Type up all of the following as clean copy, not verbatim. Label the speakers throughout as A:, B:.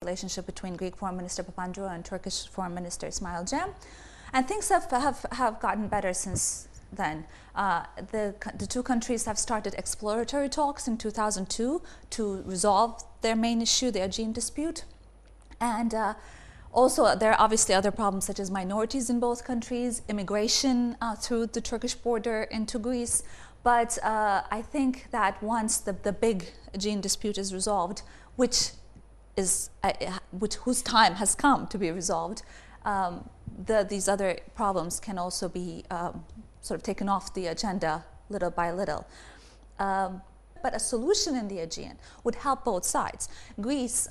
A: relationship between Greek Foreign Minister Papandreou and Turkish Foreign Minister Ismail Cem. And things have gotten better since then. The two countries have started exploratory talks in 2002 to resolve their main issue, the Aegean dispute. And also, there are obviously other problems such as minorities in both countries, immigration through the Turkish border into Greece. But I think that once the big Aegean dispute is resolved, whose time has come to be resolved, these other problems can also be sort of taken off the agenda little by little. But a solution in the Aegean would help both sides. Greece,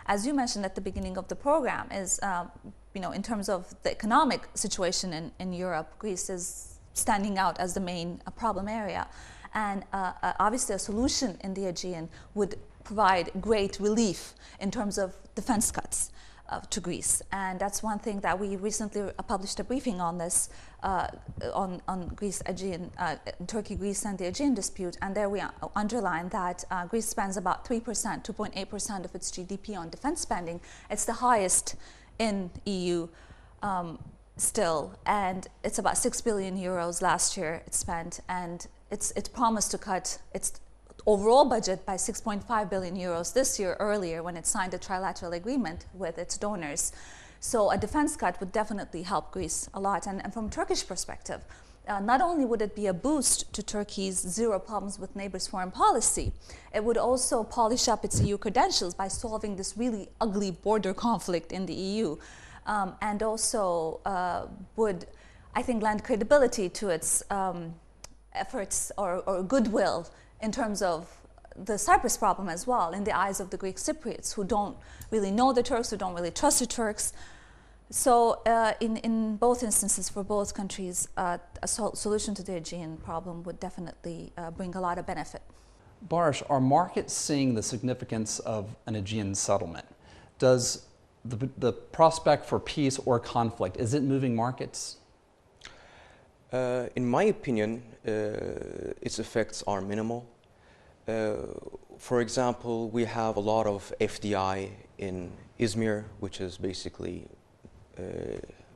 A: as you mentioned at the beginning of the program, is, in terms of the economic situation in Europe, Greece is standing out as the main problem area. And obviously a solution in the Aegean would provide great relief in terms of defense cuts to Greece. And that's one thing that we recently published a briefing on this, on Greece, Aegean, Turkey, Greece, and the Aegean dispute. And there we underline that Greece spends about 3%, 2.8% of its GDP on defense spending. It's the highest in EU still, and it's about 6 billion euros last year it spent, and it's promised to cut its overall budget by 6.5 billion euros this year earlier when it signed a trilateral agreement with its donors. So a defense cut would definitely help Greece a lot. And from Turkish perspective, not only would it be a boost to Turkey's zero problems with neighbors foreign policy, it would also polish up its EU credentials by solving this really ugly border conflict in the EU. And also would, I think, lend credibility to its efforts or goodwill in terms of the Cyprus problem as well, in the eyes of the Greek Cypriots, who don't really know the Turks, who don't really trust the Turks. So in both instances, for both countries, a solution to the Aegean problem would definitely bring a lot of benefit.
B: Barış, are markets seeing the significance of an Aegean settlement? Does the prospect for peace or conflict, is it moving markets?
C: In my opinion, its effects are minimal. For example, we have a lot of FDI in Izmir, which is basically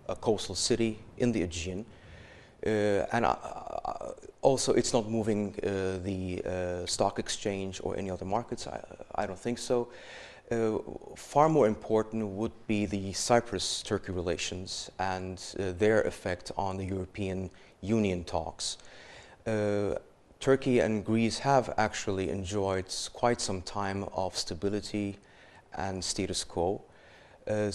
C: a coastal city in the Aegean. And also, it's not moving the stock exchange or any other markets. I don't think so. Far more important would be the Cyprus-Turkey relations and their effect on the European Union talks. Turkey and Greece have actually enjoyed quite some time of stability and status quo. I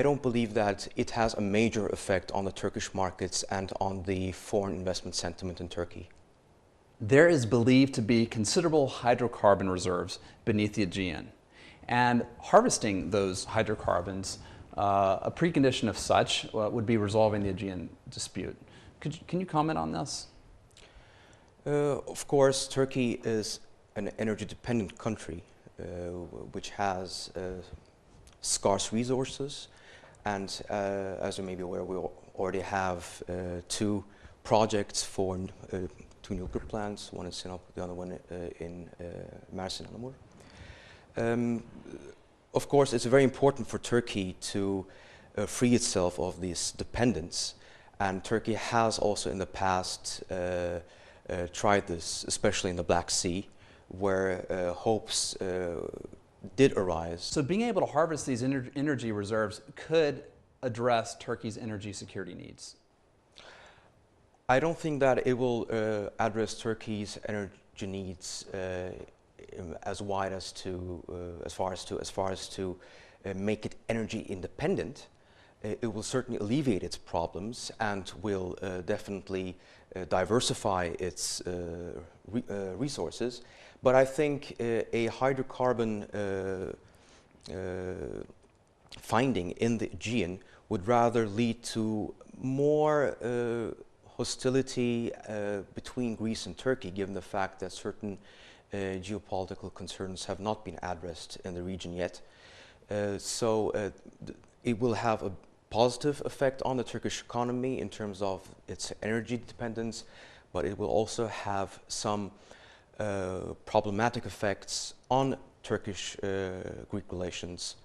C: don't believe that it has a major effect on the Turkish markets and on the foreign investment sentiment in Turkey.
B: There is believed to be considerable hydrocarbon reserves beneath the Aegean, and harvesting those hydrocarbons, a precondition of such would be resolving the Aegean dispute. Can you comment on this?
C: Of course, Turkey is an energy-dependent country which has scarce resources, and as you may be aware, we already have two projects for two nuclear plants, one in Sinop, the other one in Mersin and Amur. Of course, it's very important for Turkey to free itself of this dependence, and Turkey has also in the past tried this, especially in the Black Sea, where hopes did arise.
B: So being able to harvest these energy reserves could address Turkey's energy security needs?
C: I don't think that it will address Turkey's energy needs as wide as as far as to make it energy independent. It will certainly alleviate its problems and will definitely diversify its resources. But I think a hydrocarbon finding in the Aegean would rather lead to more hostility between Greece and Turkey, given the fact that certain geopolitical concerns have not been addressed in the region yet. It will have a positive effect on the Turkish economy in terms of its energy dependence, but it will also have some problematic effects on Turkish-Greek relations.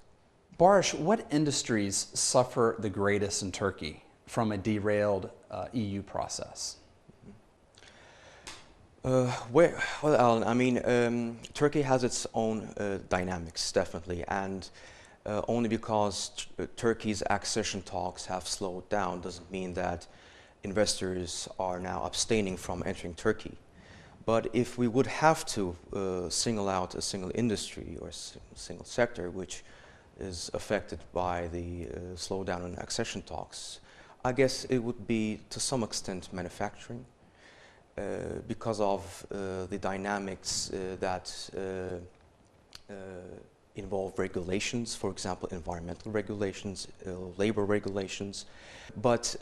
B: Barış, what industries suffer the greatest in Turkey from a derailed EU process?
C: Well, Alan, I mean, Turkey has its own dynamics, definitely, and only because Turkey's accession talks have slowed down doesn't mean that investors are now abstaining from entering Turkey. But if we would have to single out a single industry or single sector which is affected by the slowdown in accession talks, I guess it would be to some extent manufacturing. Because of the dynamics that involve regulations, for example, environmental regulations, labor regulations. But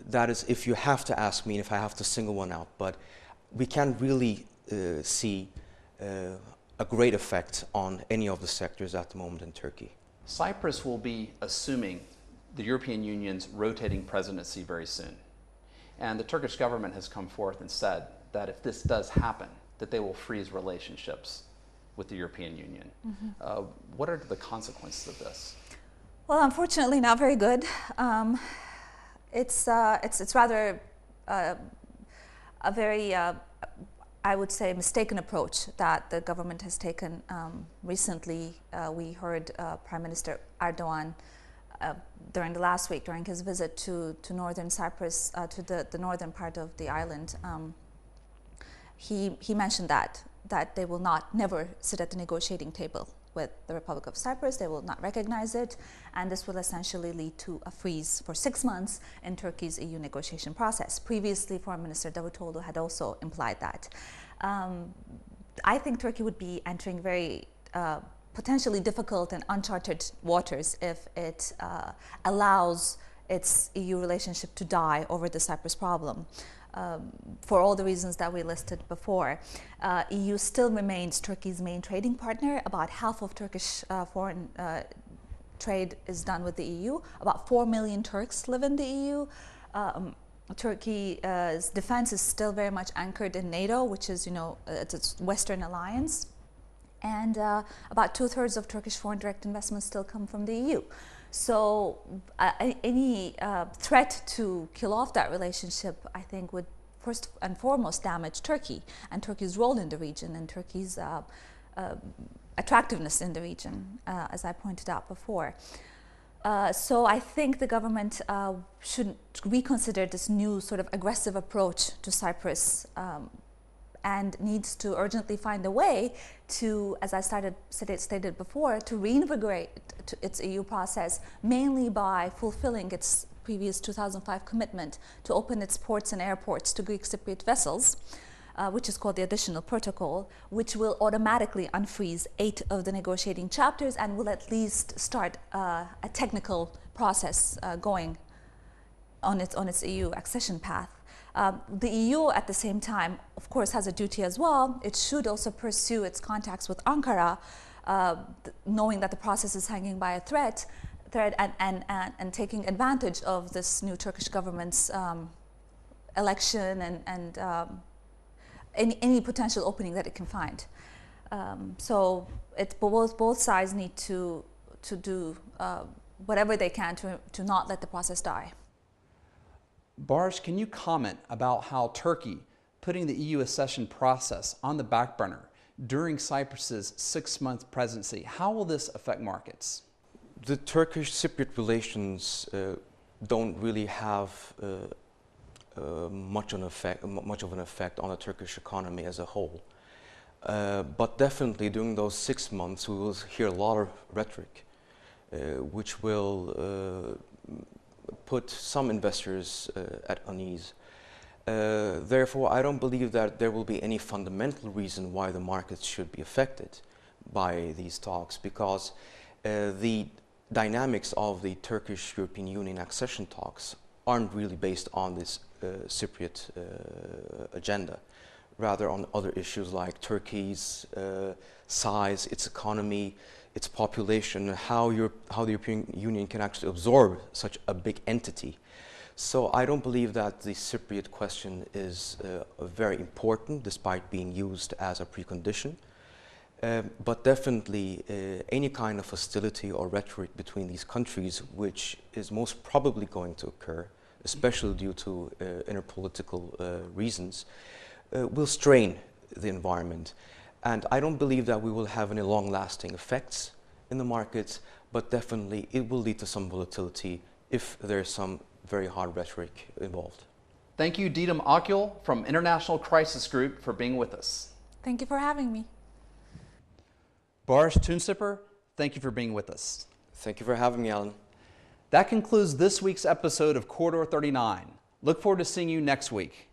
C: that is if you have to ask me, if I have to single one out. But we can't really see a great effect on any of the sectors at the moment in Turkey.
B: Cyprus will be assuming the European Union's rotating presidency very soon. And the Turkish government has come forth and said that if this does happen, that they will freeze relationships with the European Union. Mm-hmm. What are the consequences of this?
A: Well, unfortunately, not very good. It's rather a very, I would say, mistaken approach that the government has taken. Recently, we heard Prime Minister Erdogan during the last week, during his visit to northern Cyprus, to the northern part of the island, he mentioned that they will never sit at the negotiating table with the Republic of Cyprus. They will not recognize it, and this will essentially lead to a freeze for 6 months in Turkey's EU negotiation process. Previously, Foreign Minister Davutoglu had also implied that. I think Turkey would be entering very potentially difficult and uncharted waters if it allows its EU relationship to die over the Cyprus problem. For all the reasons that we listed before. EU still remains Turkey's main trading partner. About half of Turkish foreign trade is done with the EU. About 4 million Turks live in the EU. Turkey's defense is still very much anchored in NATO, which is, it's its Western alliance. And about 2/3 of Turkish foreign direct investments still come from the EU. So any threat to kill off that relationship, I think, would first and foremost damage Turkey and Turkey's role in the region and Turkey's attractiveness in the region, as I pointed out before. So I think the government should reconsider this new sort of aggressive approach to Cyprus and needs to urgently find a way to, as I stated before, to reinvigorate its EU process, mainly by fulfilling its previous 2005 commitment to open its ports and airports to Greek Cypriot vessels, which is called the Additional Protocol, which will automatically unfreeze 8 of the negotiating chapters and will at least start a technical process going on its EU accession path. The EU, at the same time, of course, has a duty as well. It should also pursue its contacts with Ankara, knowing that the process is hanging by a thread and taking advantage of this new Turkish government's election and any potential opening that it can find. So both sides need to do whatever they can to not let the process die.
B: Barış, can you comment about how Turkey putting the EU accession process on the back burner during Cyprus's 6-month presidency, how will this affect markets?
C: The Turkish-Cypriot relations don't really have much of an effect on the Turkish economy as a whole. But definitely during those 6 months we will hear a lot of rhetoric which will put some investors at unease. Therefore, I don't believe that there will be any fundamental reason why the markets should be affected by these talks, because the dynamics of the Turkish-European Union accession talks aren't really based on this Cypriot agenda, rather on other issues like Turkey's size, its economy, its population, how the European Union can actually absorb such a big entity. So I don't believe that the Cypriot question is very important, despite being used as a precondition. But definitely any kind of hostility or rhetoric between these countries, which is most probably going to occur, especially due to inner political reasons, will strain the environment. And I don't believe that we will have any long-lasting effects in the markets, but definitely it will lead to some volatility if there's some very hard rhetoric involved.
B: Thank you, Didem Akyol from International Crisis Group, for being with us.
A: Thank you for having me.
B: Boris Tunsipper, thank you for being with us.
C: Thank you for having me, Alan.
B: That concludes this week's episode of Corridor 39. Look forward to seeing you next week.